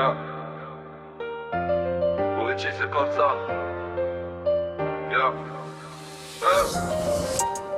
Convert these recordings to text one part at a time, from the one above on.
Yeah. Richie, c'est comme ça. Yeah.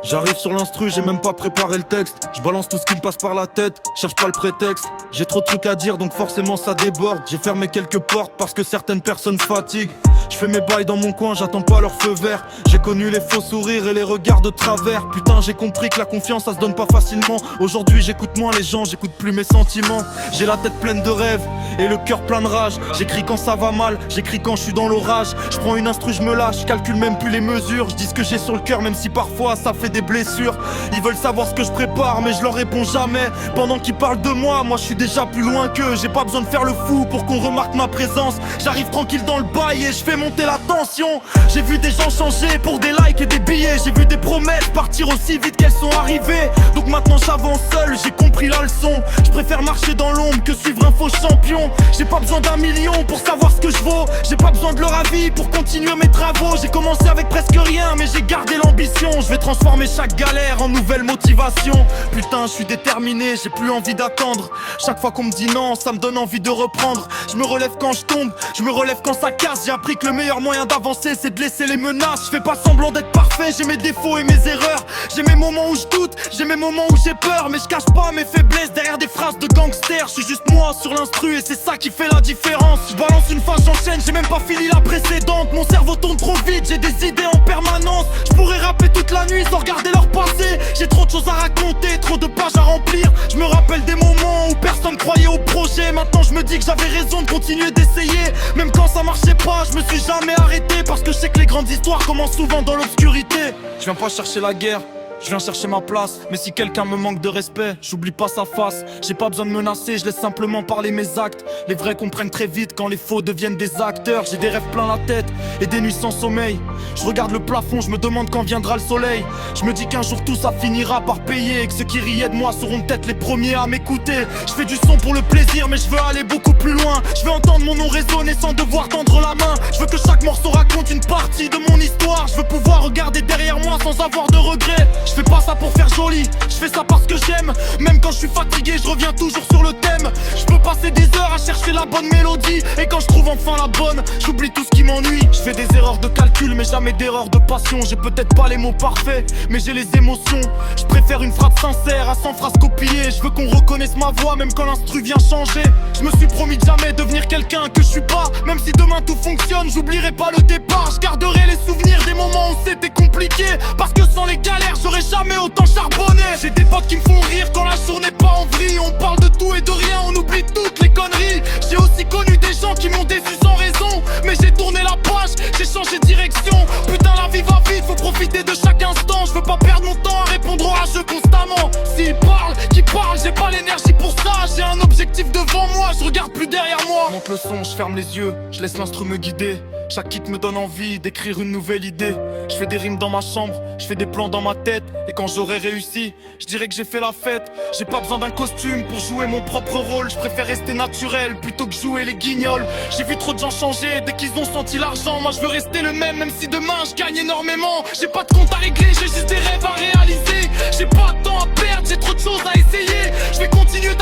J'arrive sur l'instru, j'ai même pas préparé le texte. Je balance tout ce qui me passe par la tête, cherche pas le prétexte. J'ai trop de trucs à dire donc forcément ça déborde. J'ai fermé quelques portes parce que certaines personnes fatiguent. Je fais mes bails dans mon coin, j'attends pas leur feu vert. J'ai connu les faux sourires et les regards de travers. Putain, j'ai compris que la confiance ça se donne pas facilement. Aujourd'hui j'écoute moins les gens, j'écoute plus mes sentiments. J'ai la tête pleine de rêves et le cœur plein de rage. J'écris quand ça va mal, j'écris quand je suis dans l'orage. Je prends une instru, je me lâche, je calcule même plus les mesures. Je dis ce que j'ai sur le cœur même si parfois ça fait des blessures. Ils veulent savoir ce que je prépare mais je leur réponds jamais. Pendant qu'ils parlent de moi, moi je suis déjà plus loin qu'eux. J'ai pas besoin de faire le fou pour qu'on remarque ma présence. J'arrive tranquille dans le bail et je fais monter la tension. J'ai vu des gens changer pour des likes et des billets. J'ai vu des promesses partir aussi vite qu'elles sont arrivées. Donc maintenant j'avance seul, j'ai compris la leçon. Je préfère marcher dans l'ombre que suivre un faux champion. J'ai pas besoin d'un million pour savoir ce que je vaux. J'ai pas besoin de leur avis pour continuer mes travaux. J'ai commencé avec presque rien mais j'ai gardé l'ambition. Je vais transformer chaque galère en nouvelle motivation. Putain, je suis déterminé, j'ai plus envie d'attendre. Chaque fois qu'on me dit non, ça me donne envie de reprendre. Je me relève quand je tombe, je me relève quand ça casse. J'ai appris que le meilleur moyen d'avancer c'est de laisser les menaces. Je fais pas semblant d'être parfait, j'ai mes défauts et mes erreurs. J'ai mes moments où je doute, j'ai mes moments où j'ai peur. Mais je cache pas mes faiblesses derrière des phrases de gangster. Je suis juste moi sur l'instru et c'est ça qui fait la différence. Je balance une phase, j'enchaîne, j'ai même pas fini la précédente. Mon cerveau tourne trop vite, j'ai des idées en permanence. Je pourrais rapper toute la nuit sans regarder leur passé. J'ai trop de choses à raconter, trop de pages à remplir. Je me rappelle des moments où personne croyait au projet. Maintenant je me dis que j'avais raison de continuer d'essayer. Même quand ça marchait pas, je me suis jamais arrêté. Parce que je sais que les grandes histoires commencent souvent dans l'obscurité. Je viens pas chercher la guerre, je viens chercher ma place. Mais si quelqu'un me manque de respect, j'oublie pas sa face. J'ai pas besoin de menacer, je laisse simplement parler mes actes. Les vrais comprennent très vite quand les faux deviennent des acteurs. J'ai des rêves plein la tête et des nuits sans sommeil. Je regarde le plafond, je me demande quand viendra le soleil. Je me dis qu'un jour tout ça finira par payer. Et que ceux qui riaient de moi seront peut-être les premiers à m'écouter. Je fais du son pour le plaisir mais je veux aller beaucoup plus loin. Je veux entendre mon nom résonner sans devoir tendre la main. Je veux que chaque morceau raconte une partie de mon histoire. Je veux pouvoir regarder derrière moi sans avoir de regrets. Je fais pas ça pour faire joli, je fais ça parce que j'aime. Même quand je suis fatigué, je reviens toujours sur le thème. Je peux passer des heures à chercher la bonne mélodie. Et quand je trouve enfin la bonne, j'oublie tout ce qui m'ennuie. Je fais des erreurs de calcul mais jamais d'erreurs de passion. J'ai peut-être pas les mots parfaits mais j'ai les émotions. Je préfère une phrase sincère à 100 phrases copiées. Je veux qu'on reconnaisse ma voix même quand l'instru vient changer. Je me suis promis de jamais devenir quelqu'un que je suis pas. Même si demain tout fonctionne, j'oublierai pas le départ. Je garderai les souvenirs des moments où c'était compliqué. Parce que sans les galères, j'aurais jamais autant charbonné. J'ai des potes qui me font rire quand la journée pas en vrille. On parle de tout et de rien, on oublie toutes les conneries. J'ai aussi connu des gens qui m'ont déçu sans raison. Mais j'ai tourné la page, j'ai changé de direction. Putain la vie va vite, faut profiter de chaque instant. Je veux pas perdre mon temps à répondre aux rageux constamment. S'ils parlent, qui parlent, j'ai pas l'énergie pour ça. J'ai un objectif devant moi, je regarde plus derrière moi. Je monte le son, je ferme les yeux, je laisse l'instru me guider. Chaque hit me donne envie d'écrire une nouvelle idée. Je fais des rimes dans ma chambre, je fais des plans dans ma tête. Et quand j'aurai réussi, je dirais que j'ai fait la fête. J'ai pas besoin d'un costume pour jouer mon propre rôle. Je préfère rester naturel plutôt que jouer les guignols. J'ai vu trop de gens changer dès qu'ils ont senti l'argent. Moi je veux rester le même si demain je gagne énormément. J'ai pas de compte à régler, j'ai juste des rêves à réaliser. J'ai pas de temps à perdre, j'ai trop de choses à essayer. Je vais continuer